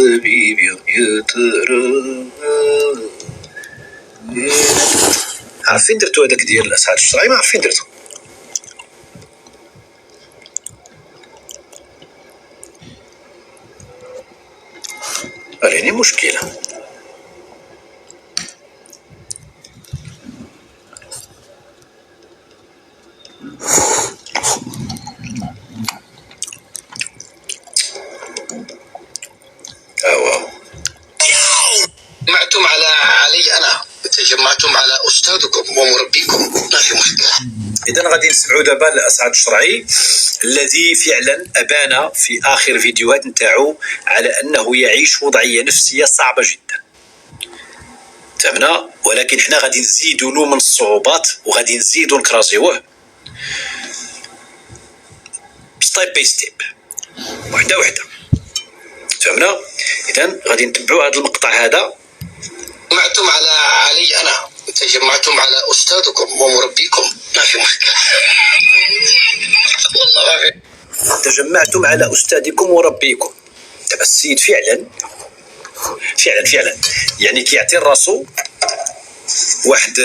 حبيبي يا ترى. عارفين درتو هذاك ديال الاسعاد الشرعي؟ ما عارفين درتو. راني مشكله. جمعتم علي انا، تجمعتم على استاذكم ومربيكم، ما في مشكله. اذا غادي نسمعوا دابا الاسعد الشرعي الذي فعلا ابان في اخر فيديوهات نتاعو على انه يعيش وضعيه نفسيه صعبه جدا. فهمنا؟ ولكن حنا غادي نزيدوا له من الصعوبات وغادي نزيدوا نكرازيوه ستيب باي ستيب، وحده وحده. فهمنا؟ اذا غادي نتبعوا هذا المقطع هذا. جمعتم علي انا، تجمعتم على استاذكم ومربيكم، ما في مشكله. والله ما في. تجمعتم على استاذكم وربيكم. دابا السيد فعلا يعني كيعطي راسو واحد،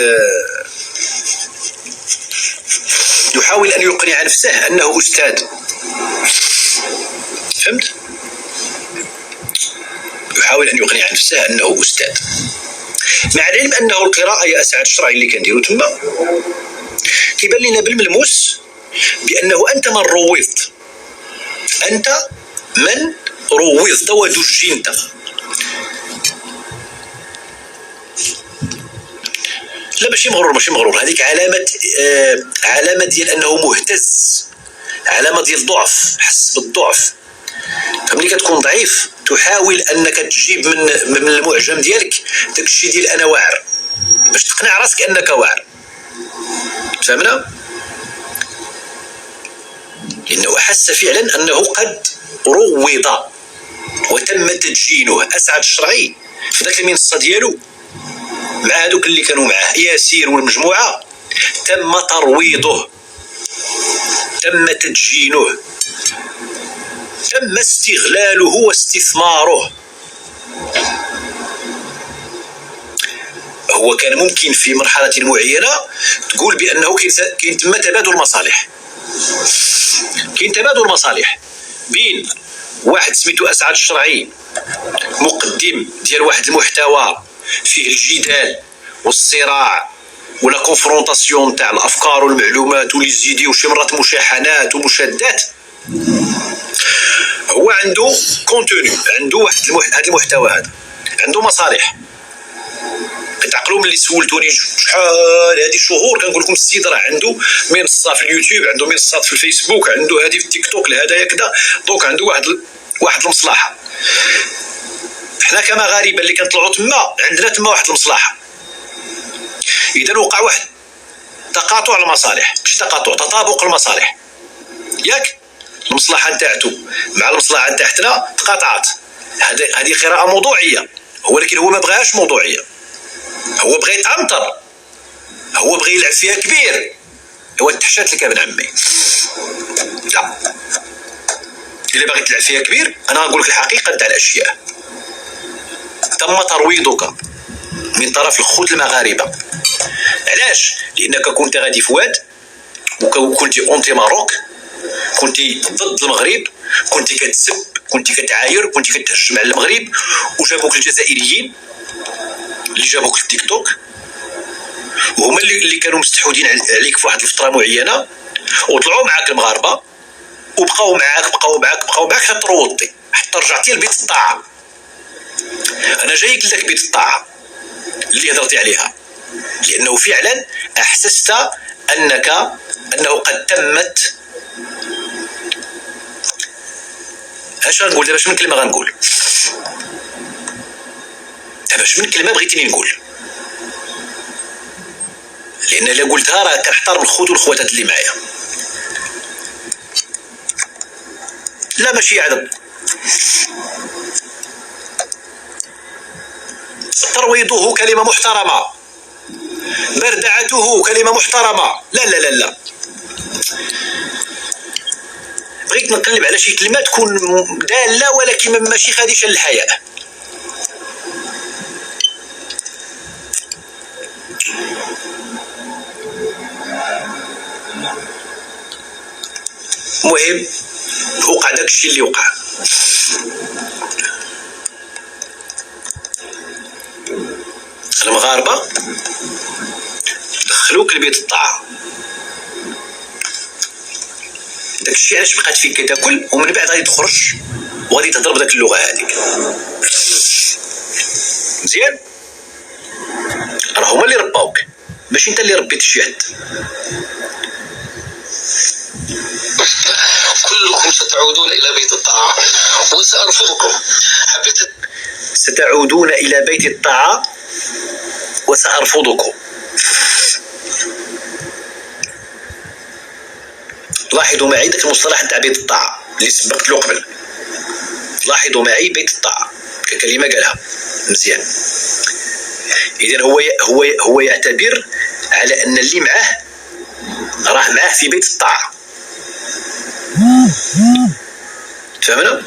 يحاول ان يقنع نفسه انه استاذ. فهمت؟ يحاول ان يقنع نفسه انه استاذ، مع العلم انه القراءه يا اسعد الشرعي اللي كنديرو تما كيبان لنا بالملموس بانه انت من روضت، انت من روضت ودجنت. لا ماشي مغرور، هذيك علامه ديال انه مهتز، علامه ديال ضعف، حس بالضعف. فملي كتكون ضعيف تحاول انك تجيب من المعجم ديالك داك الشيء ديال انا واعر باش تقنع راسك انك واعر. فهمنا؟ لانه احس فعلا انه قد روض وتم تدجينه. اسعد الشرعي في ذاك المنصه ديالو مع هذوك اللي كانوا معاه ياسير والمجموعه تم ترويضه، تم تدجينه، تم استغلاله واستثماره. هو كان ممكن في مرحلة معينة تقول بأنه كاين تم تبادل مصالح، كاين تبادل مصالح بين واحد سميتو أسعد الشرعي مقدم ديال واحد المحتوى فيه الجدال والصراع ولا كونفرونطاسيون تاع الأفكار والمعلومات وليزيدي وشي مرات مشاحنات ومشادات. هو عنده كونتوني، عنده واحد هذا المحتوى هذا عنده مصالح. كتعقلوا ملي سولتوني شحال هذه شهور كنقول لكم السيد راه عنده منصه في اليوتيوب، عنده منصات في الفيسبوك، عنده هذه في التيك توك لهدايا كذا، دونك عنده واحد المصلحه. حنا كمغاربه اللي كنطلعوا تما عندنا تما واحد المصلحه. اذا وقع واحد تقاطع المصالح، ماشي تقاطع، تطابق المصالح، ياك المصلحه نتاعتو مع المصلحه نتاعتنا تقاطعات. هذه قراءه موضوعيه، ولكن هو ما بغاهاش موضوعيه، هو بغى يتعنطر، هو بغى يلعب فيها كبير. هو التحشات لك ابن عمي، لا الا باغي تلعب فيها كبير انا غنقول لك الحقيقه تاع الاشياء. تم ترويضك من طرف الخوت المغاربه. علاش؟ لانك كنت غادي في واد وكنت اونتي ماروك، كنت ضد المغرب، كنت كتسب، كنت كتعاير، كنت كتهجم على المغرب، وجابوك الجزائريين اللي جابوك التيك توك وهما اللي كانوا مستحوذين عليك في واحد الفتره معينه، وطلعوا معاك المغاربه وبقاو معاك حتى تروضتي، حتى رجعتي لبيت الطاعه. انا جايك لك بيت الطاعه اللي هضرتي عليها، لانه فعلا احسست انه قد تمت. اش غنقول دابا؟ من كلمه غنقول دابا، من كلمه بغيتيني نقول، لان الا قلتها راه كنحترم الخوت والخواتات اللي معايا. لا ماشي عدم، ترويضه كلمه محترمه، بردعته كلمه محترمه. لا لا لا لا، بغيت نقلب على شي كلمه تكون داله ولكن ماشي خادشه للحياء. المهم وقع داكشي اللي وقع. المغاربة دخلوك لبيت الطاعة، داكشي علاش بقات فيك كتاكل، ومن بعد غادي تخرج وغادي تهضر بداك اللغة هذيك. مزيان؟ راه هما اللي رباوك، ماشي انت اللي ربيتي شي حد. كلكم ستعودون إلى بيت الطاعة وسأرفضكم. ستعودون إلى بيت الطاعة وسأرفضكم. لاحظوا معي ذاك المصطلح نتاع بيت الطاعة اللي سبقت له قبل. لاحظوا معي بيت الطاعة ككلمة قالها مزيان. إذن هو يعتبر على أن اللي معاه راه معاه في بيت الطاعة. تفهمنا؟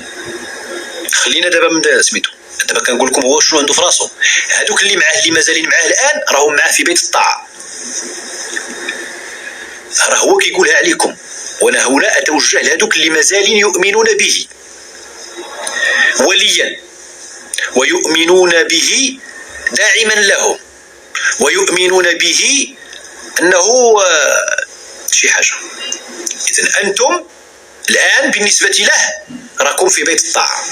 خلينا دابا من سميتو، دابا كنقول لكم هو شنو عنده في راسو. هادوك اللي معاه اللي مازالين معاه الآن راهم معاه في بيت الطاعة. راه هو كيقولها عليكم، وانا هنا اتوجه لهذوك اللي مازالين يؤمنون به وليا ويؤمنون به داعما لهم ويؤمنون به انه شي حاجه. اذن انتم الان بالنسبه له راكم في بيت الطاعه.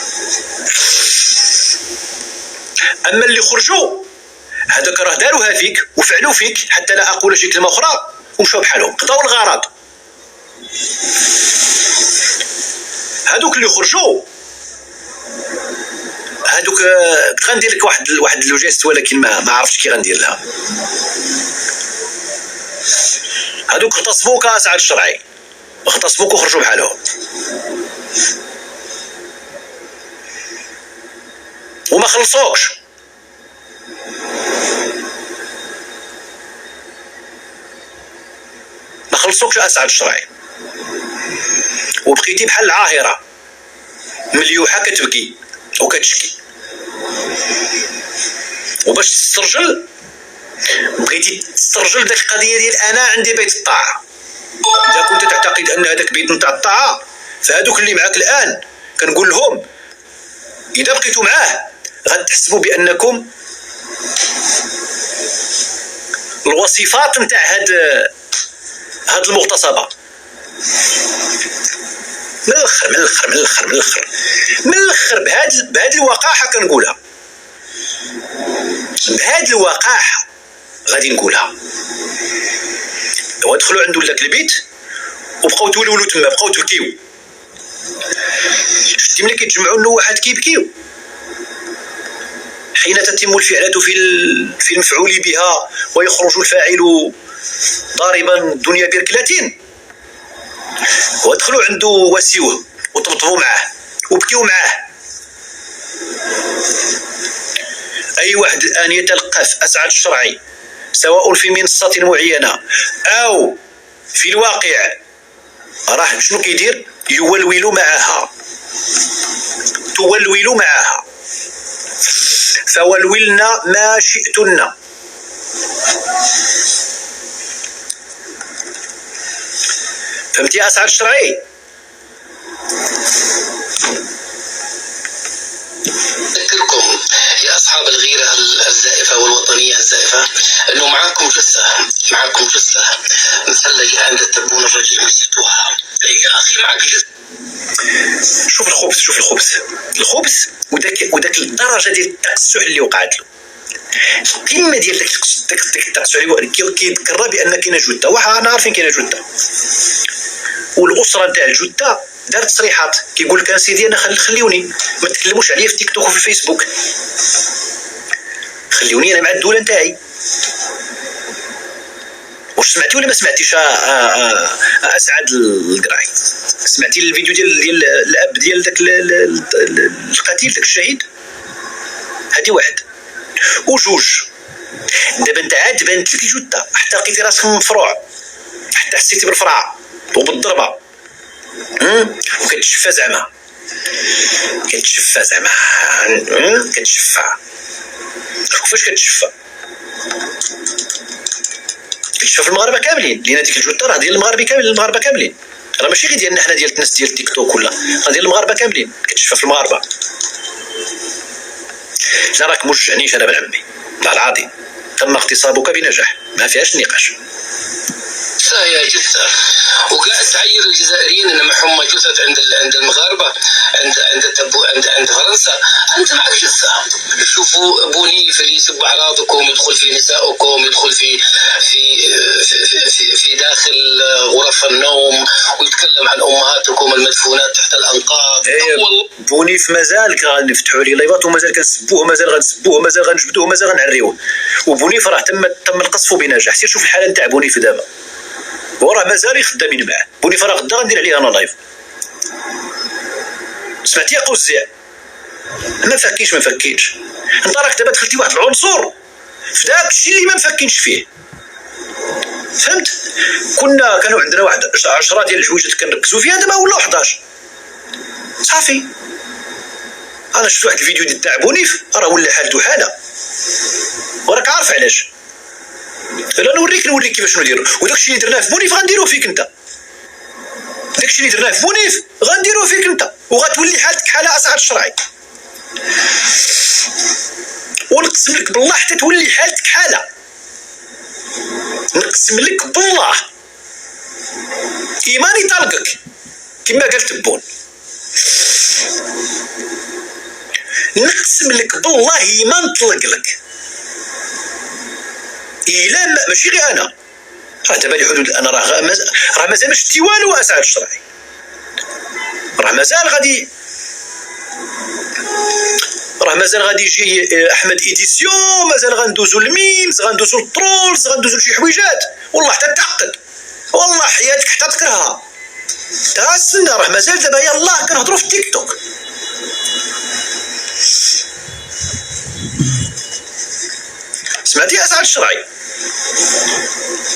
اما اللي خرجوا هذاك راه داروها فيك وفعلوا فيك، حتى لا اقول شي كلمه اخرى، ومشاو بحالهم قضاو الغرض. هادوك اللي خرجوا هادوك كنت غندير لك واحد لوجيست، ولكن ما عرفتش كي غندير لها. هادوك اغتصبوك اسعد الشرعي، اغتصبوك وخرجوا بحالهم وما خلصوكش. ما خلصوكش اسعد الشرعي، وبقيتي بحال العاهرة مليوحة كتبكي وكتشكي. وباش تسترجل بغيتي تسترجل داك القضية ديال انا عندي بيت الطاعة. اذا كنت تعتقد ان هذاك بيت نتاع الطاعة، فهادوك اللي معاك الان كنقول لهم اذا بقيتوا معاه غتحسبوا بانكم الوصفات نتاع هاد المغتصبة. من الاخر بهاد الوقاحة كنقولها، بهاد الوقاحة غادي نقولها. ودخلوا عنده لذاك البيت وبقاو تولولو تما، بقاو تبكيو. شفتي ملي كيتجمعوا النواحات كيبكيو حين تتم الفعلة في المفعول بها ويخرج الفاعل ضاربا الدنيا بركلة. ودخلوا عنده وسيوه وطبطبوا معاه وبكيوا معاه. اي واحد الان يتلقف اسعد الشرعي سواء في منصة معينة او في الواقع راه شنو كيدير؟ يولول معها، تولول معها. فولولنا ما شئتن. فهمتي يا اسعد الشرعي؟ أذكركم يا أصحاب الغيرة الزائفة والوطنية الزائفة أنه معاكم جثة مثل عند التبون الرجيم نسيتوها. يا أخي معك جثة. شوف الخبث وداك الدرجة ديال التقسح اللي وقعت له، القمة ديال داك التقسح اللي كيذكرنا بأن كاينة جثة. وحنا عارفين كاينة جثة، والأسرة نتاع الجثة دارت تصريحات كيقول لك سيدي انا خليوني ما تكلموش عليا في تيك توك وفي الفيسبوك، خليوني انا مع الدوله نتاعي. واش سمعتي ولا ما سمعتيش اسعد القراي؟ سمعتي الفيديو ديال الاب ديال داك القتيل داك الشهيد؟ هادي واحد وجوج. دابا انت عاد بانت لك الجثه، حتى لقيتي راسك مفروع، حتى حسيتي بالفرعه وبالضربه وكتشفى زعما كتشفى وفاش كتشفى في المغاربه كاملين، لان ديك الجثه راه ديال المغاربه كاملين. راه ماشي غير ديالنا حنا، ديال الناس ديال تيك توك، ولا راه ديال المغاربه كاملين، كتشفى في المغاربه. لا راك موجعنيش انا بن عمي، والله العظيم تم اغتصابك بنجاح، ما فيهاش نقاش. يا جثة وقاعد تعير الجزائريين ان معهم جثث عند المغاربه، عند فرنسا. انت معك جثه. شوفوا بونيف اللي يسب اعراضكم، يدخل في نسائكم، يدخل في داخل غرف النوم، ويتكلم عن امهاتكم المدفونات تحت الانقاض. بونيف مازال غنفتحوا عليه لايفات، ومازال كنسبوه، مازال غنسبوه، مازال غنجبدوه، مازال غنعريوه. وبونيف راه تم القصف بنجاح. سير شوف الحاله نتاع بونيف دابا، وراه مازال خدامين معاه. بونيف راه غدا غندير عليه انا لايف. سمعتي يا قوزيع؟ ما فكيش انت راك دابا دخلتي واحد العنصر في داك الشيء اللي ما مفكينش فيه، فهمت؟ كانوا عندنا واحد 10 ديال الحوايج كنركزوا فيها، دابا ولاو 11 صافي. انا شفت واحد الفيديو تاع بونيف راه ولا حالته حاله، وراك عارف علاش. لا نوريك كيفاش نديرو. وداكشي اللي درناه في بونيف غنديروه فيك انت، داكشي اللي درناه في بونيف غنديروه فيك انت، وغتولي حالتك حاله اسعد الشرعي. ونقسم لك بالله حتى تولي حالتك حاله، نقسم لك بالله ايماني طلقك كما قال تبون. نقسم لك بالله ايمان طلق لك. الا ماشي غير انا، راه دابا لي حدود، انا راه مازال ما شتي والو اسعد الشرعي، راه مازال غادي يجي احمد ايديسيون، مازال غندوزو الميمز، غندوزو الترولز، غندوزو شي حويجات، والله حتى تعقد، والله حياتك حتى تكرهها. استنى، راه مازال دابا يلاه كنهضروا في التيك توك. سمعتي اسعد الشرعي؟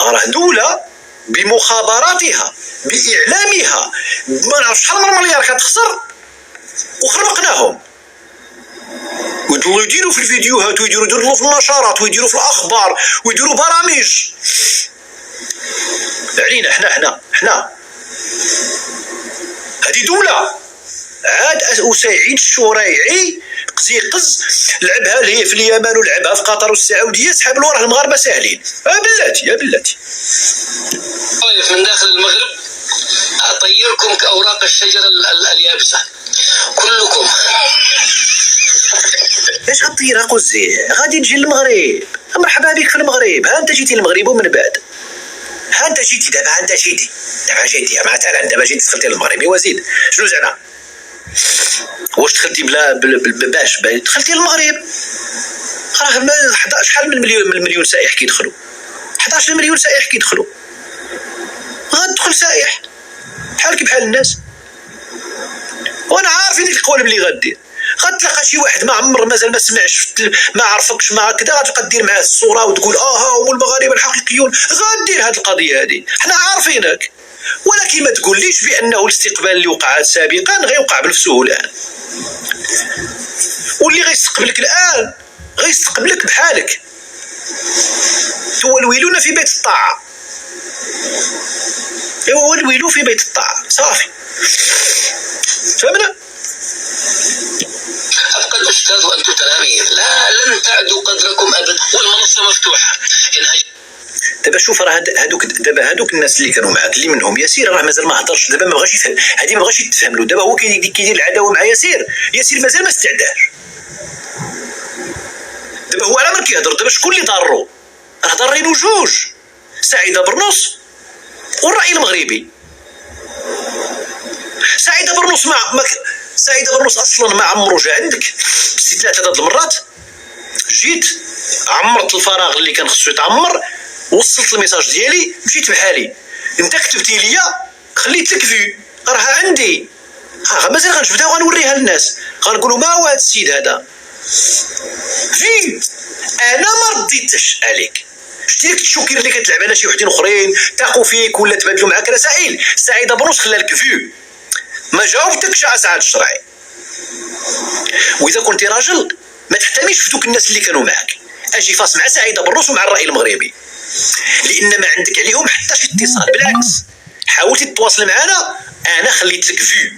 راه دولة بمخابراتها باعلامها ما نعرف شحال من مليار كتخسر، وخربقناهم. ويديروا في الفيديوهات، ويديروا في النشرات، ويديروا في الاخبار، ويديروا برامج علينا حنا. هذه دولة. عاد أسعيد الشريعي قز لعبها هي في اليمن، ولعبها في قطر والسعوديه، سحب له راه المغاربه ساهلين. يا بلاتي من داخل المغرب اطيركم كاوراق الشجره اليابسه كلكم. اش غطير قزي؟ غادي نجي للمغرب، مرحبا بك في المغرب. ها انت جيتي للمغرب ومن بعد ها انت جيتي دابا جيتي مثلا دابا جيتي دخلتي للمغرب. وزيد شنو زعما؟ واش دخلتي باش دخلتي للمغرب؟ راه شحال من مليون سائح كيدخلوا؟ 11 مليون سائح كيدخلوا. غتدخل سائح بحالك بحال الناس، وانا عارفين ديك القوالب اللي غدير. غتلقى شي واحد ما عمر مازال ما سمعش، ما عرفكش، ما كذا، غتبقى دير معاه الصوره وتقول ها هما المغاربه الحقيقيون. غدير هذه القضيه هذه، حنا عارفينك. ولكن ما تقوليش بانه الاستقبال اللي وقع سابقا غيوقع بنفسه الان، واللي غيستقبلك الان غيستقبلك بحالك. تولولون في بيت الطاعه، ولولوا في بيت الطاعه صافي. فهمنا؟ أبقى الأستاذ وأنتم تلاميذ، لن تعدوا قدركم أبدا، والمنصة مفتوحة. دابا شوف، راه هادوك الناس اللي كانوا معاك اللي منهم ياسير راه مازال ما هضرش. دابا ما بغاش يفهم، هادي ما بغاش يتفهم له. دابا هو كيدير العداوه مع ياسير مازال ما استعداش. دابا هو على ما كيهضر، دابا شكون اللي ضارو؟ راه ضارينو جوج، سعيده برنوس والرأي المغربي. سعيده برنوس اصلا ما عمرو جا عندك بس 3 المرات. جيت عمرت الفراغ اللي كان خصو يتعمر، وصلت الميساج ديالي، مشيت بحالي. انت كتبتي ليا خليت لك فيو، راه عندي. مازال غنجبدها وغنوريها للناس، غنقولوا ما هو هذا السيد هذا فيو. انا ما رديتش عليك. شتي ديك الشوكير اللي كتلعب على شي وحدين اخرين تاقوا فيك ولا تبادلوا معاك رسائل؟ سعيده برنوس خلى لك فيو، ما جاوبتكش اسعد الشرعي. واذا كنتي راجل ما تحتميش في دوك الناس اللي كانوا معك. اجي فاس مع سعيده برنوس ومع الرأي المغربي، لان ما عندك عليهم حتى شي اتصال. بالعكس، حاولتي تتواصل معنا انا خليت لك فيو.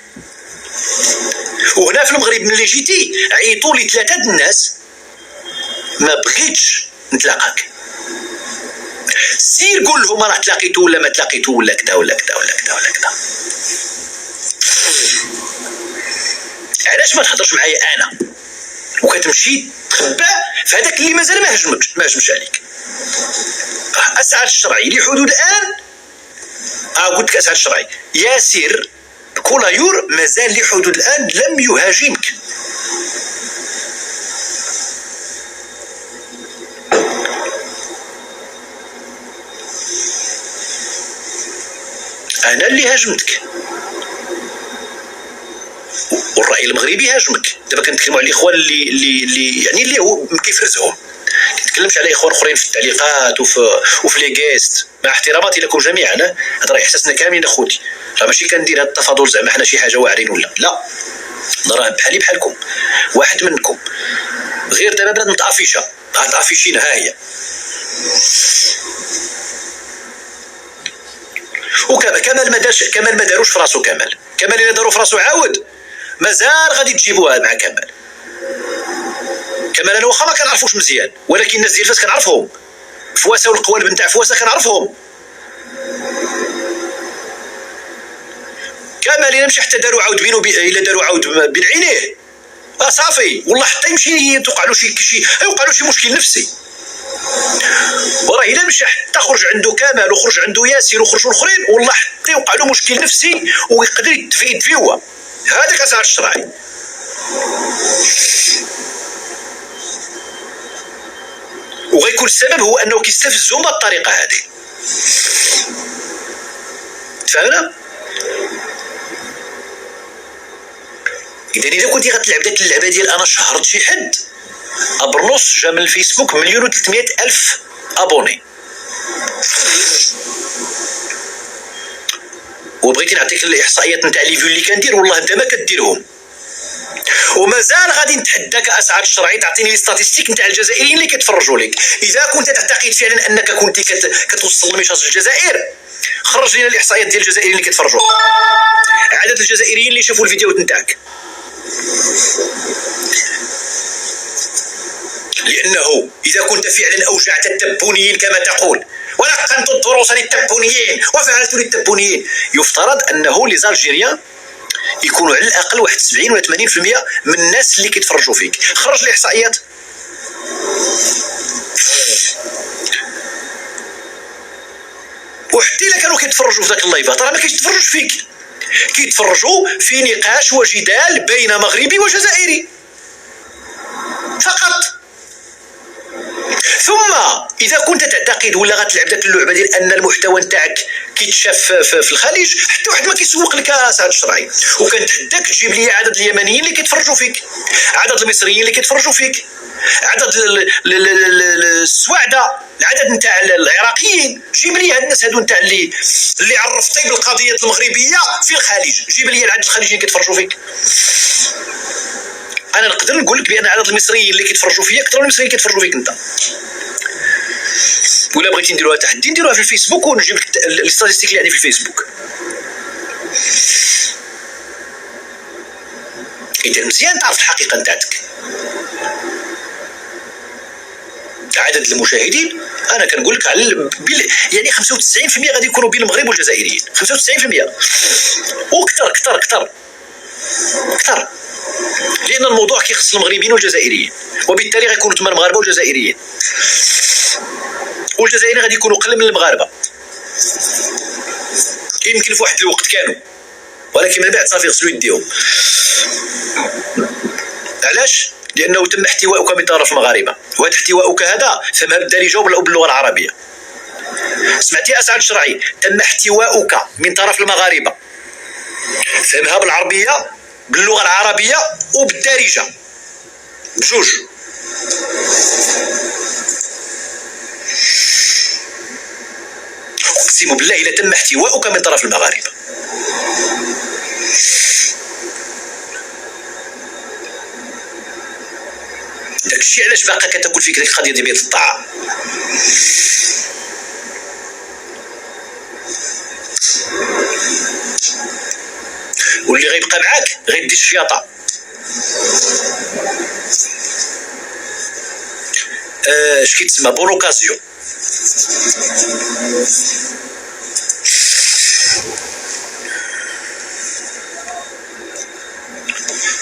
وهنا في المغرب ملي جيتي عيطوا لي 3 د الناس ما بغيتش نتلاقاك. سير قول لهم راه تلاقيتو ولا ما تلاقيتو ولا كذا ولا كذا ولا كذا ولا كذا. علاش ما تهضرش معايا انا وكتمشي تخبى في هذاك اللي مازال ما هجمش عليك؟ اسعد الشرعي لحدود الان. قلت لك اسعد الشرعي ياسر كولايور مازال لحدود الان لم يهاجمك. انا اللي هاجمتك والراي المغربي هاجمك. دابا كنتكلموا على الاخوان اللي يعني اللي هو كيفرزهم، كنتكلمش على اخوان اخرين في التعليقات وفي لي كيست، مع احتراماتي لكم جميعا. هذا راه احساسنا كاملين اخوتي، راه ماشي كندير هذا التفاضل زعما حنا شي حاجه واعرين ولا لا. راه بحالي بحالكم، واحد منكم. غير دابا بنادم متعفشه، متعفشين ها هي. كمال ما داروش في راسو. كمال الا داروا في راسو عاود مازال غادي تجيبوها مع كمال. انا واخا ما كنعرفوش مزيان، ولكن الناس ديال فاس كنعرفهم. فواسه والقوالب نتاع فواسه كنعرفهم. كمال الا مشى حتى داروا عاود بينو الا داروا عاود بين عينيه صافي والله حتى يمشي توقع له شي مشكل نفسي. وراه الا مشى حتى خرج عنده كمال وخرج عنده ياسر وخرجوا الاخرين والله حتى يوقع له مشكل نفسي ويقدر يتفيوا. هذاك اسعد الشرعي. وغيكون السبب هو انه كيستفزهم بالطريقه هذه. تفهمنا؟ اذا كنتي غتلعب داك اللعبه ديال انا شهرت شي حد، ابرنوس جا من الفيسبوك 1,300,000 ابوني، وبغيتي نعطيك الاحصائيات نتاع لي فيو اللي كندير والله انت ما كديرهم. ومازال غادي نتحداك اسعد الشرعي تعطيني لي ستاتستيك نتاع الجزائريين اللي كيتفرجوا لك. اذا كنت تعتقد فعلا انك كنتي كتوصل لميشاج الجزائر، خرج لنا الاحصائيات ديال الجزائريين اللي كيتفرجوا، عدد الجزائريين اللي شافوا الفيديوهات نتاعك. لانه اذا كنت فعلا اوجعت التبونيين كما تقول ولقنت الدروس للتبونيين وفعلت للتبونيين، يفترض انه لي زالجيريان يكونوا على الاقل 71 ولا 80% من الناس اللي كيتفرجوا فيك. خرج الاحصائيات. وحتى الا كانوا كيتفرجوا في ذاك اللايفات راه ما كيتفرجوش فيك، كيتفرجوا في نقاش وجدال بين مغربي وجزائري فقط. ثم اذا كنت تعتقد ولا غتلعب داك اللعبه ديال ان المحتوى نتاعك كيتشاف في الخليج، حتى واحد ما كيسوق لك اسعد الشرعي. وكنتحداك تجيب لي عدد اليمنيين اللي كيتفرجوا فيك، عدد المصريين اللي كيتفرجوا فيك، عدد السواعده، العدد نتاع العراقيين. جيب لي هاد الناس هادو نتاع اللي عرفتي بالقضيه المغربيه في الخليج، جيب لي العدد الخليجيين اللي كيتفرجوا فيك. انا نقدر نقول لك بان عدد المصريين اللي كيتفرجوا فيا اكثر من المصريين اللي كيتفرجوا فيك انت. ولا بغيتي نديروها تحدي نديروها في الفيسبوك ونجيب لك الاستاتيستيك اللي عندي في الفيسبوك. اذا مزيان تعرف الحقيقه نتاعتك. عدد المشاهدين انا كنقول لك على يعني 95% غادي يكونوا بين المغرب والجزائريين، 95% وكثر كثر كثر كثر، لان الموضوع كيخص المغربيين والجزائريين، وبالتالي غيكونوا تما المغاربه والجزائريين، والجزائريين غادي يكونوا اقل من المغاربه. يمكن في واحد الوقت كانوا، ولكن من بعد صافي غسلوا يديهم. علاش؟ لانه تم احتوائك من طرف المغاربه، وهذا احتوائك هذا فهمها بالدارجه وباللغه العربيه. سمعتي اسعد الشرعي؟ تم احتوائك من طرف المغاربه، فهمها بالعربيه باللغه العربيه وبالدارجه بجوج. اقسم بالله الا تم احتوائك من طرف المغاربه. داكشي علاش باقا كتاكل فيك ديك القضيه ديال بيت الطعام. واللي غيبقى معاك غيدي الشياطه. اش كيتسمى بون اوكازيون.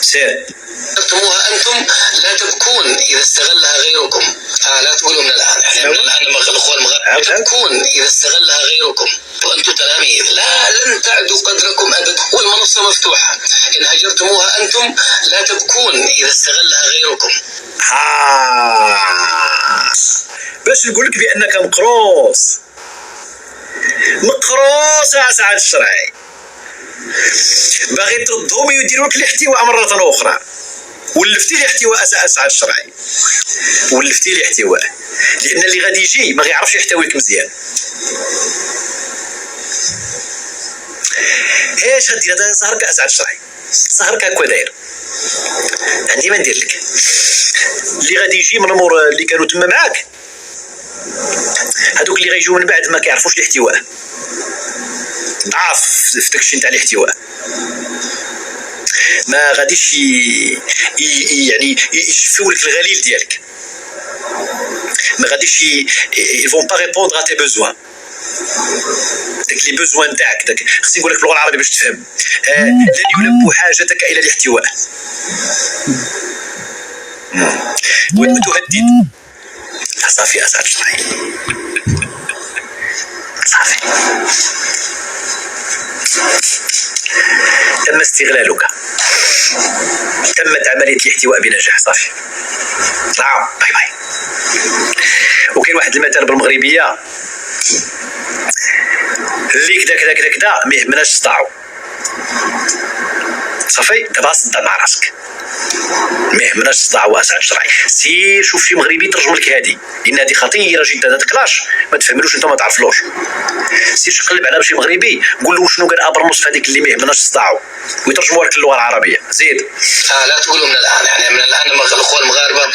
سير. اخترتموها أنتم لا تبكون إذا استغلها غيركم. لا تقولوا من الآن، يعني من الآن الأخوة المغاربة تبكون إذا استغلها غيركم وأنتم تلاميذ. لن تعدوا قدركم أبدا، والمنصة مفتوحة. إن هجرتموها أنتم لا تبكون إذا استغلها غيركم. باش نقول لك بأنك مقروص يا سعد الشرعي، باغي تردهم يديروا لك الاحتواء مرة أخرى. ولفتي الاحتواء سعد الشرعي، ولفتي الاحتواء، لأن اللي غادي يجي ما غيعرفش يحتويك مزيان. ايش غدير؟ هذا ظهرك اسعد الشرعي، ظهرك هكا داير. عندي ما ندير لك. اللي غادي يجي من مور اللي كانوا تما معاك، هذوك اللي غيجيو من بعد ما كيعرفوش الاحتواء، ضعاف في داكشي نتاع الاحتواء، ما غاديش يعني يشفيو لك الغليل ديالك، ما غاديش ils vont pas répondre à tes besoins. داك لي بوزوان تاعك، داك خصني نقول لك باللغه العربيه باش تفهم. لن يلبوا حاجتك الى الاحتواء وتهدد. صافي اسعد الشرعي، صافي تم استغلالك، تمت عمليه الاحتواء بنجاح. صافي طلعوا، باي باي. وكاين واحد المثل بالمغربيه اللي كدا ما يهمناش صداعو. صافي دابا صدع مع راسك، ما يهمناش صداعو اسعد الشرعي. سير شوف شي مغربي ترجم لك هادي، لان هادي خطيره جدا. هاد كلاش ما تفهملوش انت، ما تعرفلوش. سير شقلب على شي مغربي قول له شنو قال ابرموس في هذيك اللي ما يهمناش صداعو، ويترجموا لك اللغه العربيه. زيد. لا تقولوا من الان، يعني من الان الاخوه المغاربه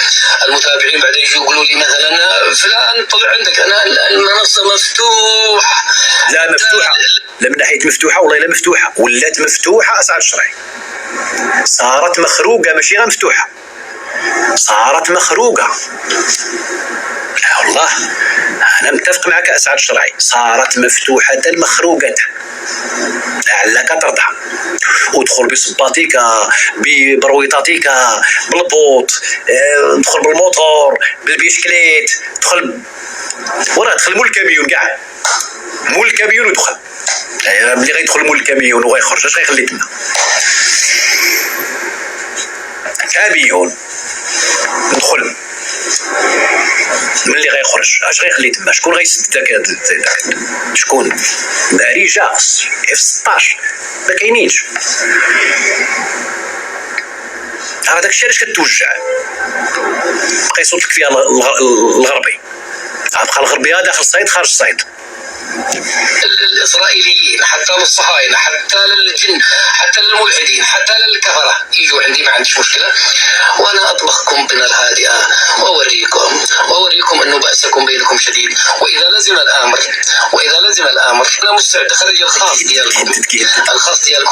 المتابعين بعد يجوا يقولوا لي مثلا فلان طلع عندك، انا المنصه مفتوحه. لا مفتوحه، لا من ناحيه مفتوحه والله لا مفتوحه، ولات مفتوحه اسعد الشرعي. صارت مخروقه، ماشي غير مفتوحه، صارت مخروقه. لا والله انا متفق معك اسعد الشرعي، صارت مفتوحه مخروقه لعلك ترضى. ودخل بصباطيك ببرويطاتيك بالبوط، دخل بالموتور بالبيشكليت، دخل مول الكاميون كاع، مول الكاميون ودخل. ملي غيدخل مول الكاميون وغيخرج اش غيخلي تما؟ كاميون ندخل، ملي غيخرج اش غيخلي تما؟ شكون غيسد داك؟ شكون؟ ناري جاغس اف 16 ما كاينينش. هذاك الشيء علاش كتوجع، بقى يصوت لك فيها الغربي، بقى الغربي داخل الصيد خارج الصيد. الاسرائيليين حتى للصهاينه حتى للجن حتى للملحدين حتى للكفره يجوا عندي، ما عنديش مشكله، وانا اطبخكم بنار هادئه واوريكم انه باسكم بينكم شديد. واذا لزم الامر انا مستعد اخرج الخاص ديالكم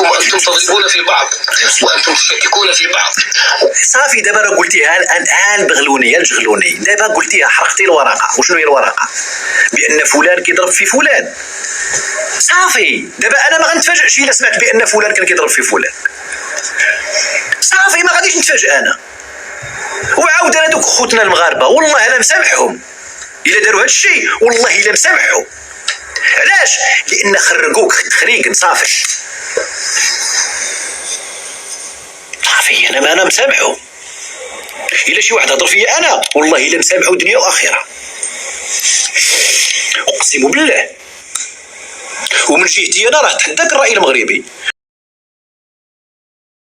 وانتم تضربون في بعض وانتم تشككون في بعض. صافي دابا راه قلتيها الان بغلوني الجغلوني، دابا قلتيها حرقتي الورقه. وشنو هي الورقه؟ بان فلان كيضرب في فلان. صافي دابا انا ما غنتفاجئش الا سمعت بان فلان كان كيضرب في فلان. صافي ما غاديش نتفاجئ انا. وعاود انا دوك خوتنا المغاربه والله انا مسامحهم الا داروا هذا الشيء، والله الا مسامحهم. علاش؟ لان خرقوك تخريق. صافي انا مسامحهم. الا شي واحد هضر فيا انا والله الا مسامحه دنيا واخره، اقسم بالله. ومن جهتي انا راه تحداك الراي المغربي،